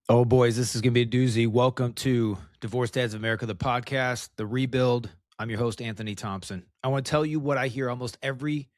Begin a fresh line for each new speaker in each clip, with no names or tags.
Oh, boys, this is going to be a doozy. Welcome to Divorced Dads of America, the podcast, The Rebuild. I'm your host, Anthony Thompson. I want to tell you what I hear almost every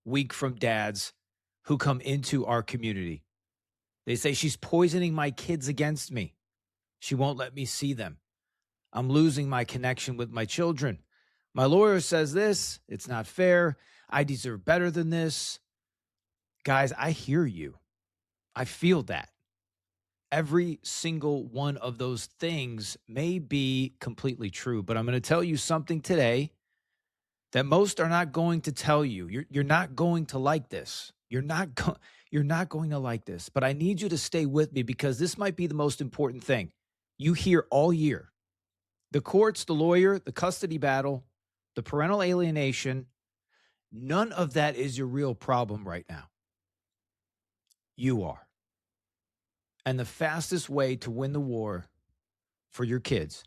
week from dads who come into our community. They say, she's poisoning my kids against me. She won't let me see them. I'm losing my connection with my children. My lawyer says this. It's not fair. I deserve better than this. Guys, I hear you. I feel that. Every single one of those things may be completely true, but I'm going to tell you something today that most are not going to tell you. You're not going to like this. You're not going to like this, but I need you to stay with me because this might be the most important thing you hear all year. The courts, the lawyer, the custody battle, the parental alienation, none of that is your real problem right now. You are. And the fastest way to win the war for your kids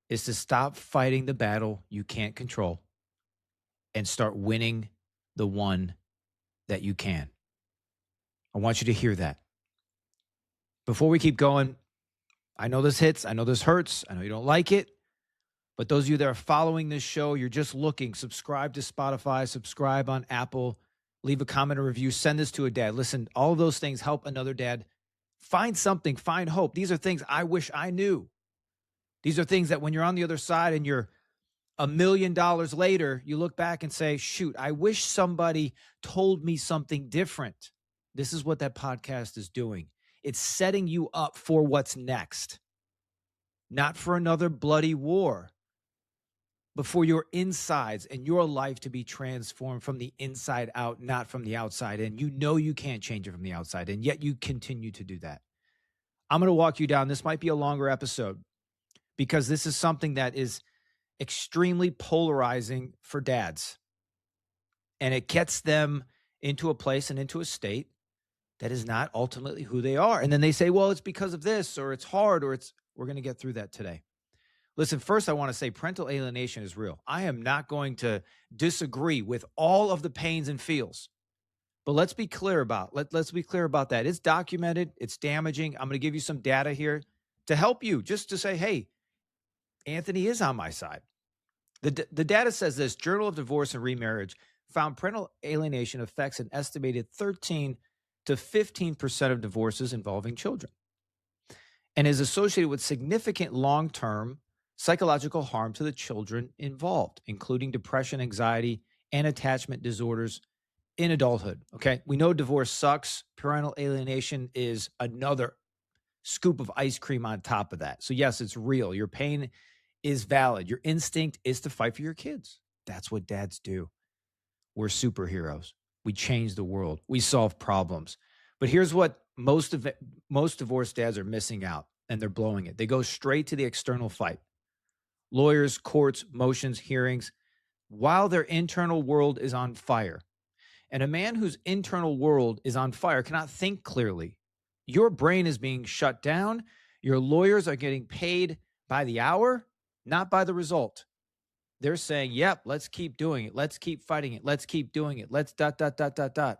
is to stop fighting the battle you can't control and start winning the one that you can. I want you to hear that. Before we keep going, I know this hits, I know this hurts, I know you don't like it, but those of you that are following this show, you're just looking, subscribe to Spotify, subscribe on Apple, leave a comment or review, send this to a dad. Listen, all of those things help another dad find something, find hope. These are things I wish I knew. These are things that when you're on the other side and you're $1 million later, you look back and say, shoot, I wish somebody told me something different. This is what that podcast is doing. It's setting you up for what's next, not for another bloody war, but for your insides and your life to be transformed from the inside out, not from the outside in. You know you can't change it from the outside in, yet you continue to do that. I'm going to walk you down. This might be a longer episode because this is something that is extremely polarizing for dads. And it gets them into a place and into a state that is not ultimately who they are. And then they say, well, it's because of this, or it's hard, or we're going to get through that today. Listen, first I want to say parental alienation is real. I am not going to disagree with all of the pains and feels. But let's be clear about that. It's documented, it's damaging. I'm going to give you some data here to help you, just to say, hey, Anthony is on my side. The data says this: Journal of Divorce and Remarriage found parental alienation affects an estimated 13 to 15% of divorces involving children and is associated with significant long-term psychological harm to the children involved, including depression, anxiety, and attachment disorders in adulthood. Okay, we know divorce sucks. Parental alienation is another scoop of ice cream on top of that. So yes, it's real. Your pain is valid. Your instinct is to fight for your kids. That's what dads do. We're superheroes. We change the world. We solve problems. But here's what most divorced dads are missing out, and they're blowing it. They go straight to the external fight. Lawyers, courts, motions, hearings, while their internal world is on fire. And a man whose internal world is on fire cannot think clearly. Your brain is being shut down. Your lawyers are getting paid by the hour, not by the result. They're saying, yep, let's keep doing it. Let's keep fighting it. Let's keep doing it. Let's ... The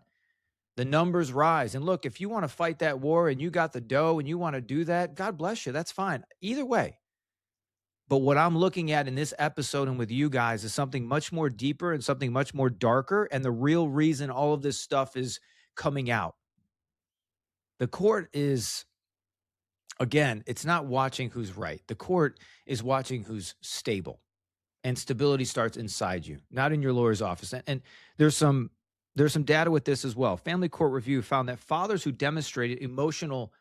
numbers rise. And look, if you want to fight that war and you got the dough and you want to do that, God bless you. That's fine. Either way. But what I'm looking at in this episode and with you guys is something much more deeper and something much more darker. And the real reason all of this stuff is coming out. The court is, again, it's not watching who's right. The court is watching who's stable. And stability starts inside you, not in your lawyer's office. And there's some data with this as well. Family Court Review found that fathers who demonstrated emotional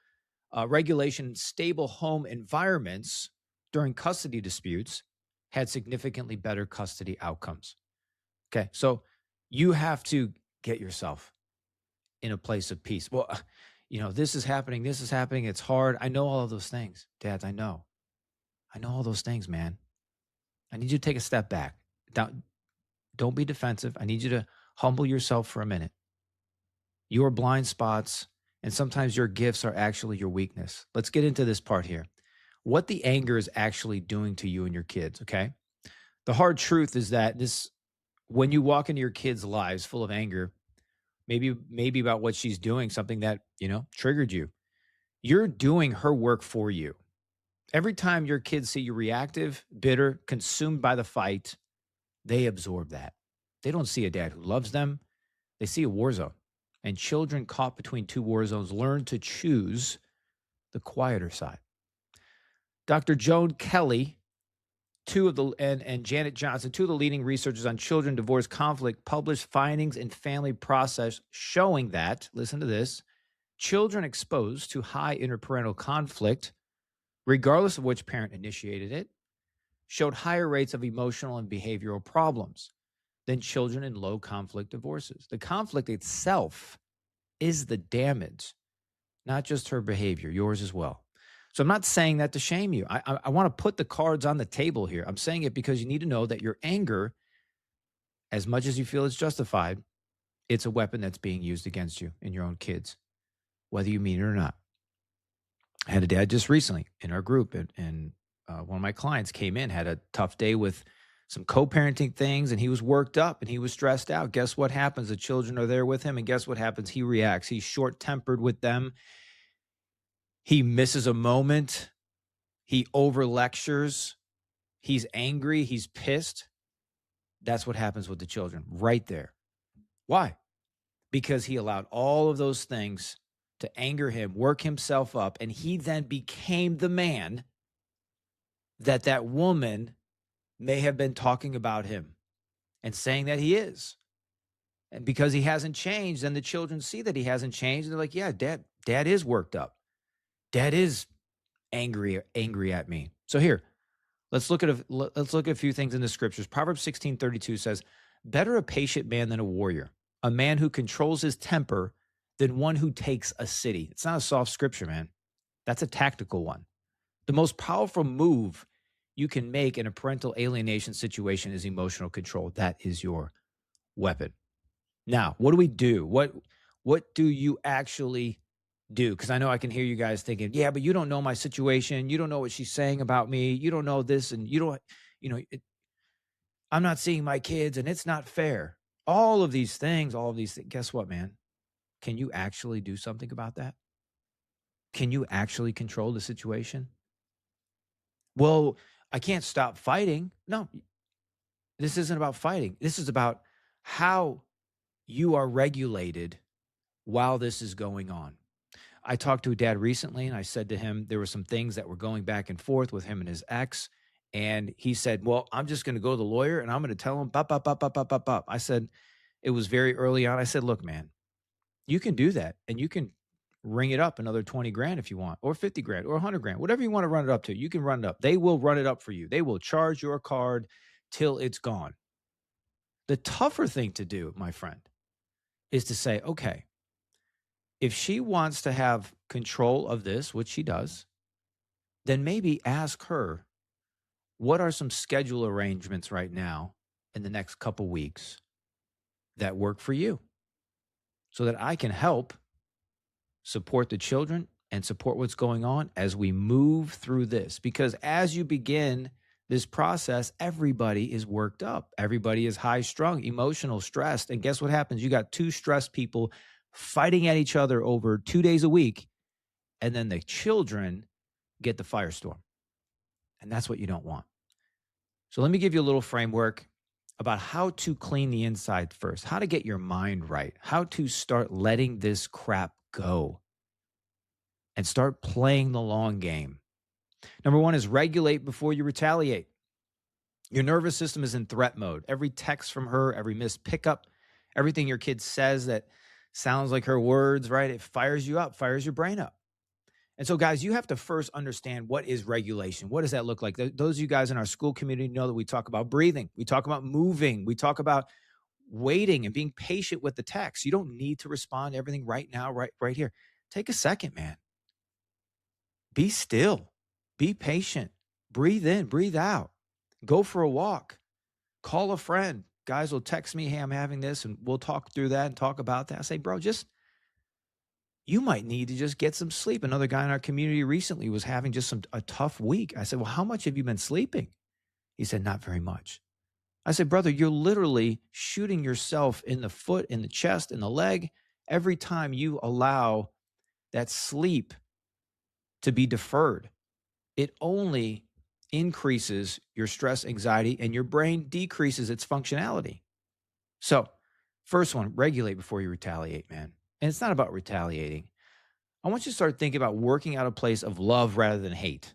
regulation in stable home environments during custody disputes had significantly better custody outcomes. Okay, so you have to get yourself in a place of peace. Well, this is happening, it's hard. I know all of those things, dads, I know all those things, man. I need you to take a step back. Don't be defensive. I need you to humble yourself for a minute. Your blind spots and sometimes your gifts are actually your weakness. Let's get into this part here. What the anger is actually doing to you and your kids, okay? The hard truth is that when you walk into your kids' lives full of anger, maybe about what she's doing, something that, triggered you. You're doing her work for you. Every time your kids see you reactive, bitter, consumed by the fight, they absorb that. They don't see a dad who loves them. They see a war zone. And children caught between two war zones learn to choose the quieter side. Dr. Joan Kelly, and Janet Johnson, two of the leading researchers on children divorce conflict, published findings in Family Process showing that, listen to this, children exposed to high interparental conflict, regardless of which parent initiated it, showed higher rates of emotional and behavioral problems than children in low conflict divorces. The conflict itself is the damage, not just her behavior, yours as well. So I'm not saying that to shame you. I want to put the cards on the table here. I'm saying it because you need to know that your anger, as much as you feel it's justified, it's a weapon that's being used against you and your own kids, whether you mean it or not. I had a dad just recently in our group, and one of my clients came in, had a tough day with some co-parenting things, and he was worked up and he was stressed out. Guess what happens? The children are there with him, and guess what happens? He reacts. He's short-tempered with them. He misses a moment. He over-lectures. He's angry. He's pissed. That's what happens with the children right there. Why? Because he allowed all of those things to anger him, work himself up, and he then became the man that woman may have been talking about him and saying that he is. And because he hasn't changed, then the children see that he hasn't changed. And they're like, yeah, dad is worked up. Dad is angry at me. So here, let's look at a few things in the scriptures. Proverbs 16:32 says, better a patient man than a warrior, a man who controls his temper than one who takes a city. It's not a soft scripture, man. That's a tactical one. The most powerful move you can make in a parental alienation situation is emotional control. That is your weapon. Now, what do we do? What do you actually do? Because I know I can hear you guys thinking, yeah, but you don't know my situation. You don't know what she's saying about me. You don't know this, and I'm not seeing my kids, and it's not fair. All of these things. Guess what, man? Can you actually do something about that? Can you actually control the situation? Well, I can't stop fighting. No, this isn't about fighting. This is about how you are regulated while this is going on. I talked to a dad recently, and I said to him, there were some things that were going back and forth with him and his ex. And he said, well, I'm just going to go to the lawyer and I'm going to tell him, bop, bop, bop, bop, bop, bop, bop. I said, it was very early on. I said, look, man, you can do that and you can ring it up another 20 grand if you want, or 50 grand or 100 grand, whatever you want to run it up to. You can run it up. They will run it up for you. They will charge your card till it's gone. The tougher thing to do, my friend, is to say, okay, if she wants to have control of this, which she does, then maybe ask her, what are some schedule arrangements right now in the next couple weeks that work for you so that I can help support the children and support what's going on as we move through this? Because as you begin this process, everybody is worked up. Everybody is high strung, emotional, stressed. And guess what happens? You got two stressed people fighting at each other over 2 days a week. And then the children get the firestorm. And that's what you don't want. So let me give you a little framework about how to clean the inside first, how to get your mind right, how to start letting this crap go and start playing the long game. Number one is regulate before you retaliate. Your nervous system is in threat mode. Every text from her, every missed pickup, everything your kid says that sounds like her words, right? It fires you up, fires your brain up. And so, guys, you have to first understand, what is regulation? What does that look like? Those of you guys in our school community know that we talk about breathing. We talk about moving. We talk about waiting and being patient with the text. You don't need to respond to everything right now, right here. Take a second, man. Be still. Be patient. Breathe in, breathe out. Go for a walk. Call a friend. Guys will text me, hey, I'm having this, and we'll talk through that and talk about that. I say, bro, you might need to just get some sleep. Another guy in our community recently was having just a tough week. I said, well, how much have you been sleeping? He said, not very much. I said, brother, you're literally shooting yourself in the foot, in the chest, in the leg every time you allow that sleep to be deferred. It only increases your stress, anxiety, and your brain decreases its functionality. So, first one, regulate before you retaliate, man. And it's not about retaliating. I want you to start thinking about working out a place of love rather than hate.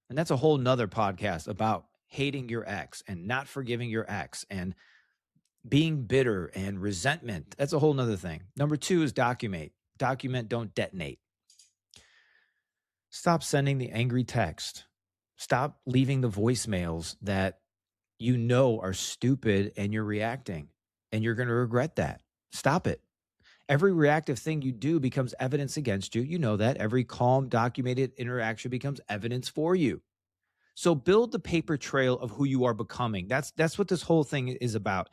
And that's a whole nother podcast about hating your ex and not forgiving your ex and being bitter and resentment. That's a whole nother thing. Number 2 is document. Document, don't detonate. Stop sending the angry text. Stop leaving the voicemails that you know are stupid and you're reacting and you're going to regret that. Stop it. Every reactive thing you do becomes evidence against you. You know that. Every calm, documented interaction becomes evidence for you. So build the paper trail of who you are becoming. That's what this whole thing is about.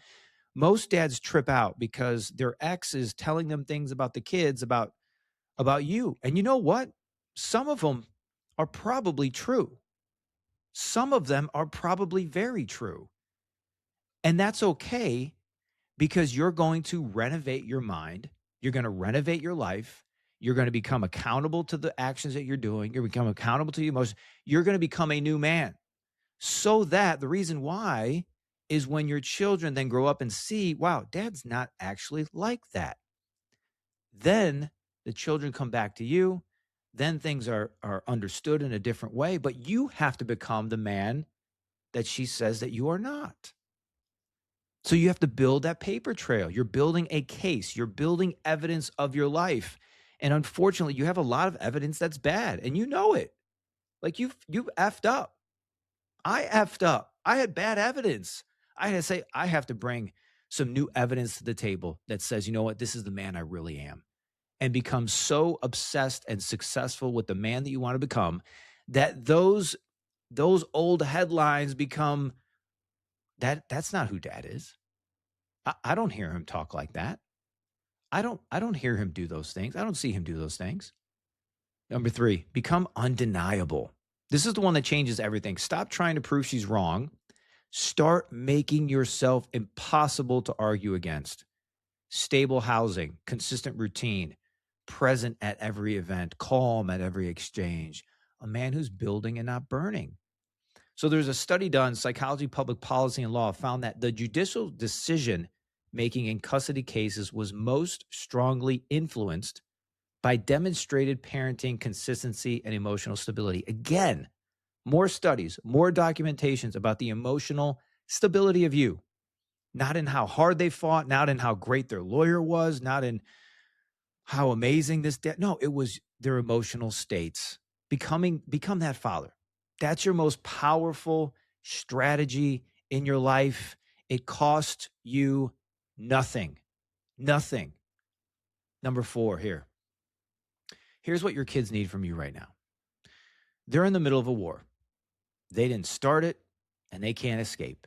Most dads trip out because their ex is telling them things about the kids, about you. And you know what? Some of them are probably true. Some of them are probably very true. And that's okay because you're going to renovate your mind. You're going to renovate your life. You're going to become accountable to the actions that you're doing. You're going to become accountable to your emotions. You're going to become a new man. So that the reason why is when your children then grow up and see, wow, dad's not actually like that. Then the children come back to you. Then things are understood in a different way. But you have to become the man that she says that you are not. So you have to build that paper trail. You're building a case. You're building evidence of your life. And unfortunately, you have a lot of evidence that's bad. And you know it. Like you've effed up. I effed up. I had bad evidence. I had to say, I have to bring some new evidence to the table that says, you know what, this is the man I really am. And become so obsessed and successful with the man that you want to become that those old headlines become that's not who dad is. I don't hear him talk like that. I don't hear him do those things. I don't see him do those things. Number 3, become undeniable. This is the one that changes everything. Stop trying to prove she's wrong. Start making yourself impossible to argue against. Stable housing, consistent routine, present at every event, calm at every exchange. A man who's building and not burning. So there's a study done, Psychology, Public Policy, and Law, found that the judicial decision making in custody cases was most strongly influenced by demonstrated parenting consistency and emotional stability. Again, more studies, more documentations about the emotional stability of you, not in how hard they fought, not in how great their lawyer was, not in how amazing this dad. No, it was their emotional states. Become that father. That's your most powerful strategy in your life. It costs you nothing. Nothing. Number 4 here. Here's what your kids need from you right now. They're in the middle of a war. They didn't start it, and they can't escape.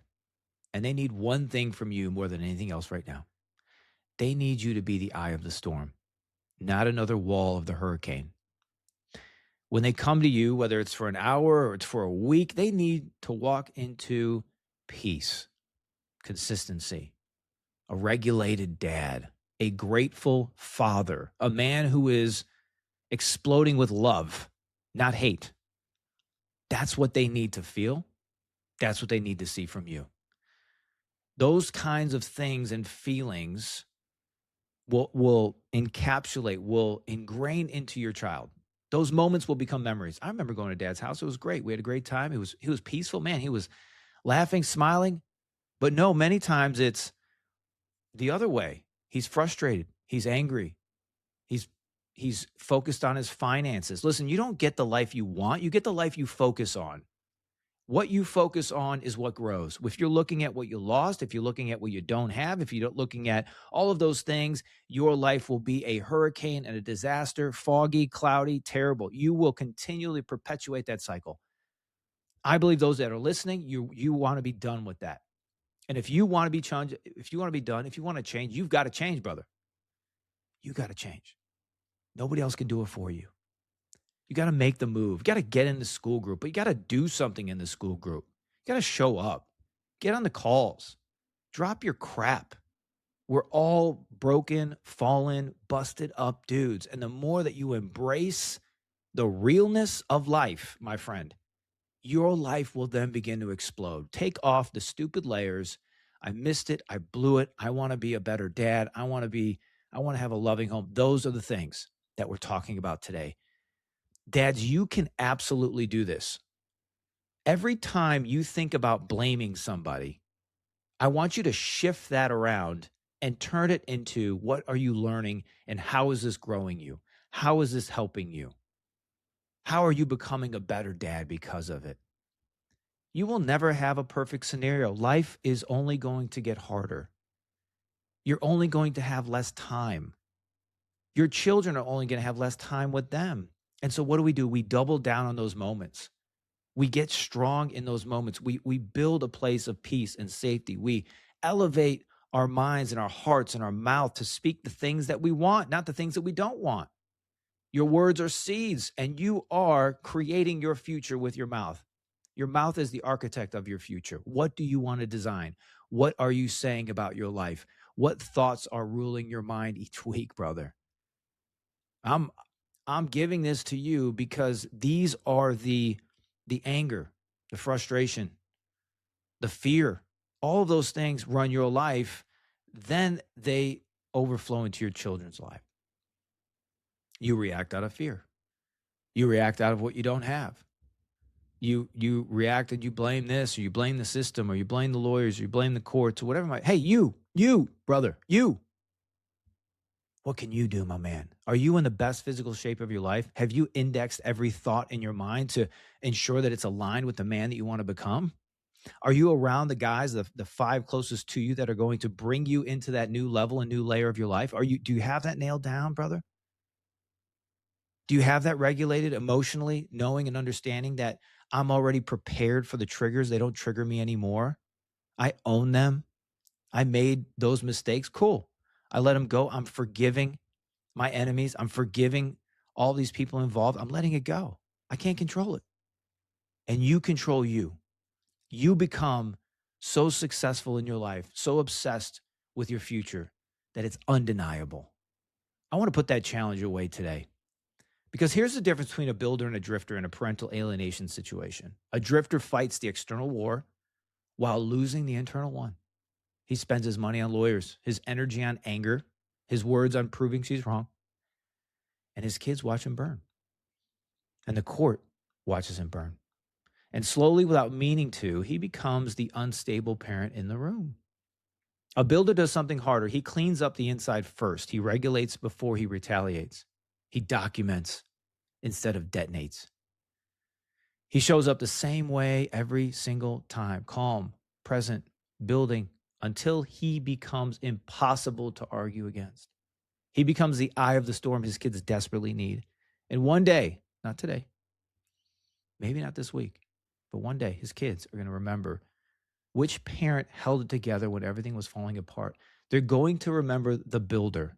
And they need one thing from you more than anything else right now. They need you to be the eye of the storm, not another wall of the hurricane. When they come to you, whether it's for an hour or it's for a week, they need to walk into peace, consistency, a regulated dad, a grateful father, a man who is exploding with love, not hate. That's what they need to feel. That's what they need to see from you. Those kinds of things and feelings will encapsulate, will ingrain into your child. Those moments will become memories. I remember going to dad's house. It was great. We had a great time. He was peaceful, man. He was laughing, smiling. But no, many times it's the other way. He's frustrated. He's angry. He's focused on his finances. Listen, you don't get the life you want. You get the life you focus on. What you focus on is what grows. If you're looking at what you lost, if you're looking at what you don't have, if you're looking at all of those things, your life will be a hurricane and a disaster, foggy, cloudy, terrible. You will continually perpetuate that cycle. I believe those that are listening, you want to be done with that. And if you want to be changed, if you want to be done, if you want to change, you've got to change, brother. You got to change. Nobody else can do it for you. You got to make the move. You got to get in the school group, but you got to do something in the school group. You got to show up. Get on the calls. Drop your crap. We're all broken, fallen, busted up dudes. And the more that you embrace the realness of life, my friend, your life will then begin to explode. Take off the stupid layers. I missed it. I blew it. I want to be a better dad. I want to have a loving home. Those are the things that we're talking about today. Dads, you can absolutely do this. Every time you think about blaming somebody, I want you to shift that around and turn it into what are you learning and how is this growing you? How is this helping you? How are you becoming a better dad because of it? You will never have a perfect scenario. Life is only going to get harder. You're only going to have less time. Your children are only going to have less time with them. And so what do? We double down on those moments. We get strong in those moments. We build a place of peace and safety. We elevate our minds and our hearts and our mouth to speak the things that we want, not the things that we don't want. Your words are seeds, and you are creating your future with your mouth. Your mouth is the architect of your future. What do you want to design? What are you saying about your life? What thoughts are ruling your mind each week, brother? I'm giving this to you because these are the anger, the frustration, the fear, all of those things run your life, then they overflow into your children's life. You react out of fear. You react out of what you don't have. You react and you blame this, or you blame the system, or you blame the lawyers, or you blame the courts, or whatever. Hey, you, brother, you. What can you do, my man? Are you in the best physical shape of your life? Have you indexed every thought in your mind to ensure that it's aligned with the man that you want to become? Are you around the guys, the five closest to you that are going to bring you into that new level and new layer of your life? Do you have that nailed down, brother? Do you have that regulated emotionally, knowing and understanding that I'm already prepared for the triggers? They don't trigger me anymore. I own them. I made those mistakes. Cool. I let them go. I'm forgiving my enemies. I'm forgiving all these people involved. I'm letting it go. I can't control it. And you control you. You become so successful in your life, so obsessed with your future that it's undeniable. I want to put that challenge away today because here's the difference between a builder and a drifter in a parental alienation situation. A drifter fights the external war while losing the internal one. He spends his money on lawyers, his energy on anger, his words on proving she's wrong, and his kids watch him burn. And the court watches him burn. And slowly, without meaning to, he becomes the unstable parent in the room. A builder does something harder. He cleans up the inside first. He regulates before he retaliates. He documents instead of detonates. He shows up the same way every single time, calm, present, building, until he becomes impossible to argue against. He becomes the eye of the storm his kids desperately need. And one day, not today, maybe not this week, but one day his kids are going to remember which parent held it together when everything was falling apart. They're going to remember the builder.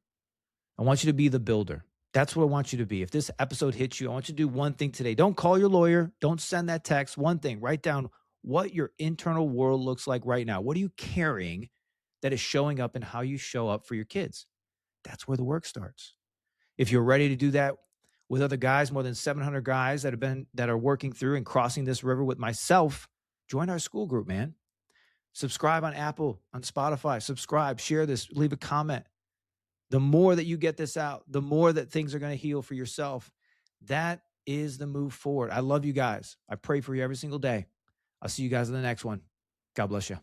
I want you to be the builder. That's what I want you to be. If this episode hits you, I want you to do one thing today. Don't call your lawyer. Don't send that text. One thing, write down what your internal world looks like right now. What are you carrying that is showing up in how you show up for your kids? That's where the work starts. If you're ready to do that with other guys, more than 700 guys that are working through and crossing this river with myself, join our school group, man. Subscribe on Apple, on Spotify. Subscribe, share this, leave a comment. The more that you get this out, the more that things are going to heal for yourself. That is the move forward. I love you guys. I pray for you every single day. I'll see you guys in the next one. God bless you.